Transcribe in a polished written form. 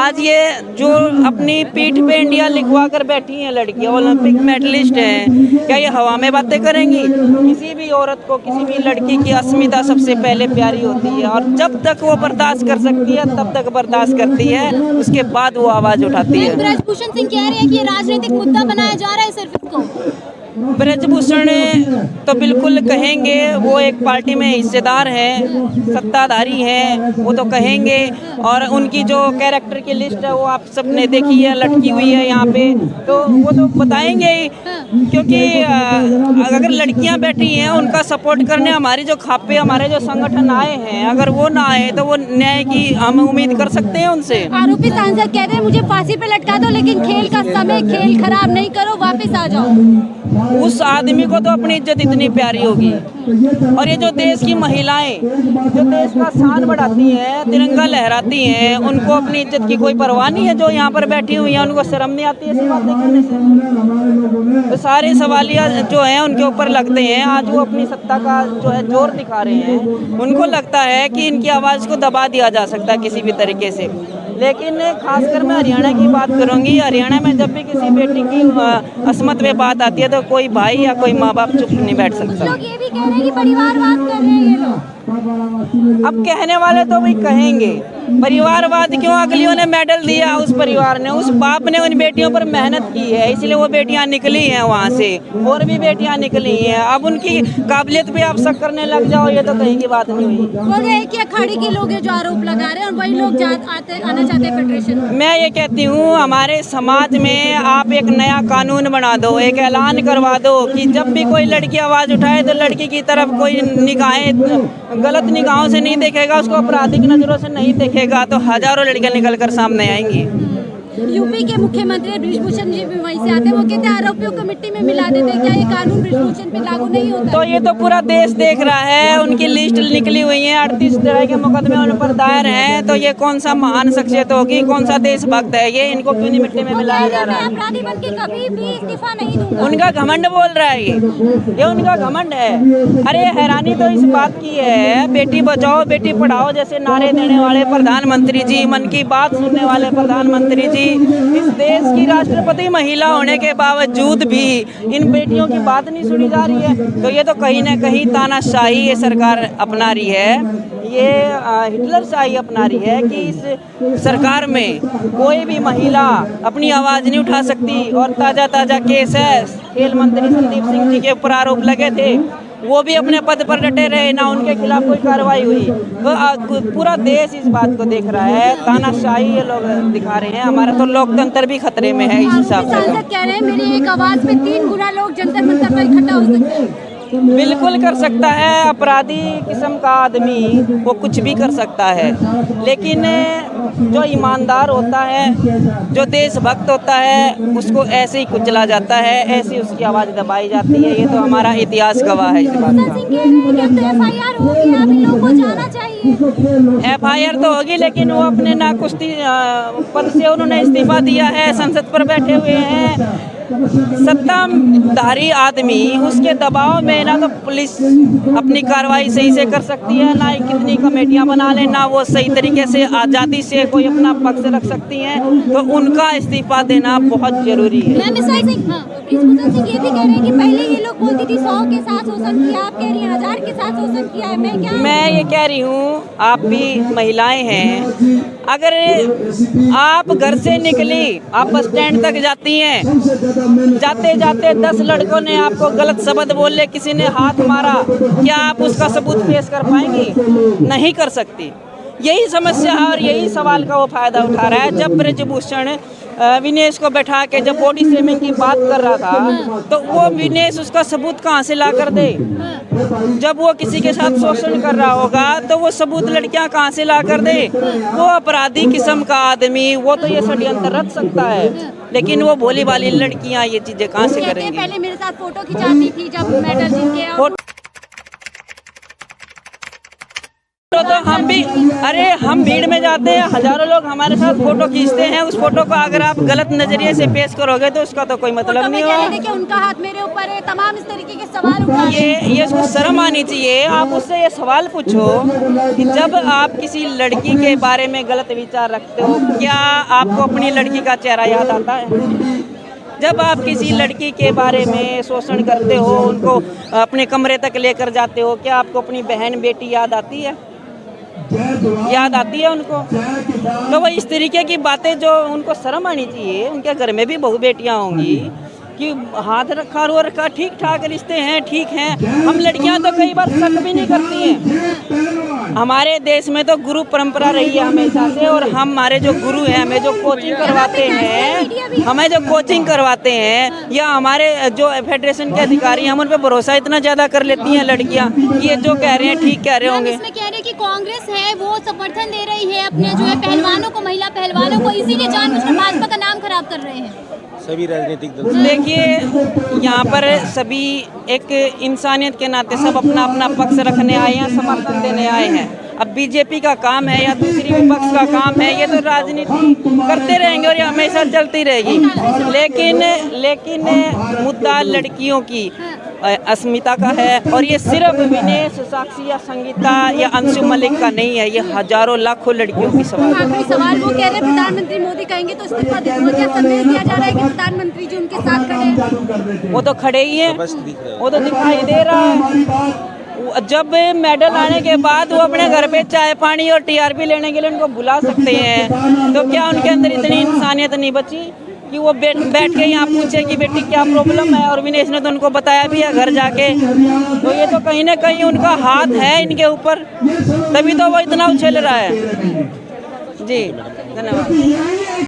आज ये जो अपनी पीठ पे इंडिया लिखवा कर बैठी हैं लड़कियां, ओलंपिक मेडलिस्ट हैं, क्या ये हवा में बातें करेंगी? किसी भी औरत को, किसी भी लड़की की अस्मिता सबसे पहले प्यारी होती है, और जब तक वो बर्दाश्त कर सकती है तब तक बर्दाश्त करती है, उसके बाद वो आवाज उठाती है। ब्रजभूषण सिंह कह रहे हैं कि ये राजनीतिक मुद्दा बनाया जा रहा है सिर्फ इसको। ब्रजभूषण तो बिल्कुल कहेंगे, वो एक पार्टी में हिस्सेदार हैं, सत्ताधारी हैं, वो तो कहेंगे। और उनकी जो कैरेक्टर की लिस्ट है वो आप सबने देखी है, लटकी हुई है यहाँ पे, तो वो तो बताएंगे ही। क्योंकि अगर लड़कियां बैठी हैं उनका सपोर्ट करने हमारी जो खापे, हमारे जो संगठन आए हैं, अगर वो ना आए तो वो न्याय की हम उम्मीद कर सकते हैं उनसे। आरोपी सांसद कहते हैं मुझे फांसी पे लटका दो, लेकिन खेल का समय, खेल खराब नहीं करो, वापस आ जाओ। उस आदमी को तो अपनी इज्जत इतनी प्यारी होगी, और ये जो देश की महिलाएं जो देश का शान बढ़ाती हैं, तिरंगा लहराती हैं, उनको अपनी इज्जत की कोई परवाह नहीं है। जो यहाँ पर बैठी हुई हैं उनको शर्म नहीं आती ऐसी बातें करने से? तो सारे सवालिया जो हैं उनके ऊपर लगते हैं। आज वो अपनी सत्ता का जो है जोर दिखा रहे हैं, उनको लगता है कि इनकी आवाज़ को दबा दिया जा सकता है किसी भी तरीके से। लेकिन खासकर मैं हरियाणा की बात करूंगी। हरियाणा में जब भी किसी बेटी की अस्मत में बात आती है तो कोई भाई या कोई माँ बाप चुप नहीं बैठ सकता। लोग ये भी कह रहे हैं कि परिवारवाद कर रहे हैं ये लोग। अब कहने वाले तो वही कहेंगे, परिवारवाद क्यों? अगलियों ने मेडल दिया, उस परिवार ने, उस बाप ने उन बेटियों पर मेहनत की है, इसलिए वो बेटियां निकली हैं वहाँ से, और भी बेटियां निकली हैं। अब उनकी काबिलियत पे आप शक करने लग जाओ, ये तो कहीं की बात नहीं हुई। वो ये कि अखाड़े के लोग जो आरोप लगा रहे हैं और वही लोग आना चाहते हैं फेडरेशन। मैं ये कहती हूँ हमारे समाज में आप एक नया कानून बना दो, एक ऐलान करवा दो कि जब भी कोई लड़की आवाज़ उठाए तो लड़की की तरफ कोई निगाहें गलत निगाहों से नहीं देखेगा, उसको आपराधिक नजरों से नहीं देखेगा, तो हजारों लड़कियां निकल कर सामने आएंगी। यूपी के मुख्यमंत्री ब्रजभूषण जी भी वहीं से आते हैं, वो कहते हैं आरोपियों को मिट्टी में मिला देते हैं, क्या ये कानून ब्रजभूषण पे लागू नहीं होता? तो ये तो पूरा देश देख रहा है, उनकी लिस्ट निकली हुई है, 38 तरह के मुकदमे उन पर दायर हैं, तो ये कौन सा महान शख्सियत होगी, कौन सा देशभक्त है ये? इनको क्यों नहीं मिट्टी में मिलाया जा रहा है? अपराधी बन के कभी भी इस्तीफा नहीं दूंगा। उनका घमंड बोल रहा है, ये उनका घमंड है। अरे हैरानी तो इस बात की है, बेटी बचाओ बेटी पढ़ाओ जैसे नारे देने वाले प्रधानमंत्री जी, मन की बात सुनने वाले प्रधानमंत्री जी, इस देश की राष्ट्रपति महिला होने के बावजूद भी इन बेटियों की बात नहीं सुनी जा रही है। तो ये तो कहीं ना कहीं तानाशाही ये सरकार अपना रही है, ये हिटलरशाही अपना रही है कि इस सरकार में कोई भी महिला अपनी आवाज़ नहीं उठा सकती। और ताज़ा केस है, खेल मंत्री संदीप सिंह जी के ऊपर आरोप लगे थे, वो भी अपने पद पर डटे रहे, ना उनके खिलाफ कोई कार्रवाई हुई। तो पूरा देश इस बात को देख रहा है, तानाशाही ये लोग दिखा रहे हैं। हमारा तो लोकतंत्र भी खतरे में है इस हिसाब से। सांसद कह रहे हैं मेरी एक आवाज़ पे 3 गुना लोग जंतर मंतर पर इकट्ठा हो सकते हैं। बिल्कुल कर सकता है, अपराधी किस्म का आदमी वो कुछ भी कर सकता है, लेकिन जो ईमानदार होता है, जो देशभक्त होता है, उसको ऐसे ही कुचला जाता है, ऐसे उसकी आवाज़ दबाई जाती है। ये तो हमारा इतिहास गवाह है इस बात का। FIR तो होगी, लेकिन वो अपने नाकुश्ती पद से उन्होंने इस्तीफा दिया है, संसद पर बैठे हुए हैं। सत्ताधारी आदमी, उसके दबाव में ना तो पुलिस अपनी कार्रवाई सही से कर सकती है, ना ही कितनी कमेटियां बना ले, ना वो सही तरीके से आज़ादी से कोई अपना पक्ष रख सकती हैं। तो उनका इस्तीफा देना बहुत जरूरी है। ब्रजभूषण सिंह ये भी कह रहे हैं कि पहले ये लोग बोलती थी 100 के साथ शोषण किया, आप कह रही हैं 1000 के साथ शोषण किया है। मैं ये कह रही हूँ, आप भी महिलाएं हैं, अगर आप घर से निकली, आप बस स्टैंड तक जाती हैं, जाते जाते 10 लड़कों ने आपको गलत शब्द बोले, किसी ने हाथ मारा, क्या आप उसका सबूत पेश कर पाएंगी? नहीं कर सकती। यही समस्या है और यही सवाल का वो फायदा उठा रहा है। जब ब्रजभूषण विनेश को बैठा के जब बॉडी शेमिंग की बात कर रहा था, तो वो विनेश उसका सबूत कहाँ से ला कर दे? जब वो किसी के साथ शोषण कर रहा होगा तो वो सबूत लड़कियां कहाँ से ला कर दे? वो अपराधी किस्म का आदमी, वो तो ये षड्यंत्र रच सकता है, लेकिन वो भोली भाली लड़कियां ये चीजें कहाँ से करेंगी? पहले मेरे साथ फोटो खिंचाती थी जब मेडल जीत के, फोटो तो हम भी, अरे हम भीड़ में जाते हैं, हजारों लोग हमारे साथ फोटो खींचते हैं, उस फोटो को अगर आप गलत नजरिए से पेश करोगे तो उसका तो कोई मतलब नहीं होगा। कि उनका हाथ मेरे ऊपर है, तमाम इस तरीके के सवाल उठा ये उसको शर्म आनी चाहिए। आप उससे ये सवाल पूछो कि जब आप किसी लड़की के बारे में गलत विचार रखते हो, क्या आपको अपनी लड़की का चेहरा याद आता है? जब आप किसी लड़की के बारे में शोषण करते हो, उनको अपने कमरे तक लेकर जाते हो, क्या आपको अपनी बहन बेटी याद आती है? याद आती है उनको? तो वो इस तरीके की बातें जो उनको शर्म आनी चाहिए। उनके घर में भी बहु बेटियां होंगी कि हाथ रखा रो रखा, ठीक ठाक रिश्ते हैं, ठीक हैं। हम लड़कियां तो कई बार शक भी नहीं करती हैं। हमारे देश में तो गुरु परंपरा रही है हमेशा से, और हमारे जो गुरु हैं, हमें जो कोचिंग करवाते हैं या हमारे जो फेडरेशन के अधिकारी हैं, हम उन पर भरोसा इतना ज़्यादा कर लेती हैं लड़कियां कि ये जो कह रहे हैं ठीक कह रहे होंगे। इसमें कह रहे हैं कि कांग्रेस है वो समर्थन दे रही है अपने जो है पहलवानों को, महिला पहलवानों को, इसीलिए जानबूझकर भाजपा का नाम खराब कर रहे हैं सभी राजनीतिक दल। देखिए, यहाँ पर सभी एक इंसानियत के नाते सब अपना अपना पक्ष रखने आए हैं, समर्थन देने आए हैं। अब बीजेपी का काम है या दूसरी विपक्ष का काम है, ये तो राजनीति करते रहेंगे और ये हमेशा चलती रहेगी। लेकिन मुद्दा लड़कियों की अस्मिता का है, और ये सिर्फ विनेश, साक्षी या संगीता या अंशु मलिक का नहीं है, ये हजारों लाखों लड़कियों की सवाल है। आखिरी सवाल, वो कह रहे हैं प्रधानमंत्री मोदी कहेंगे तो इस्तीफा दे दो, क्या संदेश दिया जा रहा है कि प्रधानमंत्री जी उनके साथ खड़े हैं? वो तो खड़े ही हैं, वो तो दिखाई दे रहा है। जब मेडल आने के बाद वो अपने घर पे चाय पानी और टीआरपी लेने के लिए उनको बुला सकते हैं, तो क्या उनके अंदर इतनी इंसानियत नहीं बची कि वो बैठ के यहाँ पूछे कि बेटी क्या प्रॉब्लम है? और विनेश ने तो उनको बताया भी है घर जाके। तो ये तो कहीं ना कहीं उनका हाथ है इनके ऊपर, तभी तो वो इतना उछल रहा है। जी, धन्यवाद।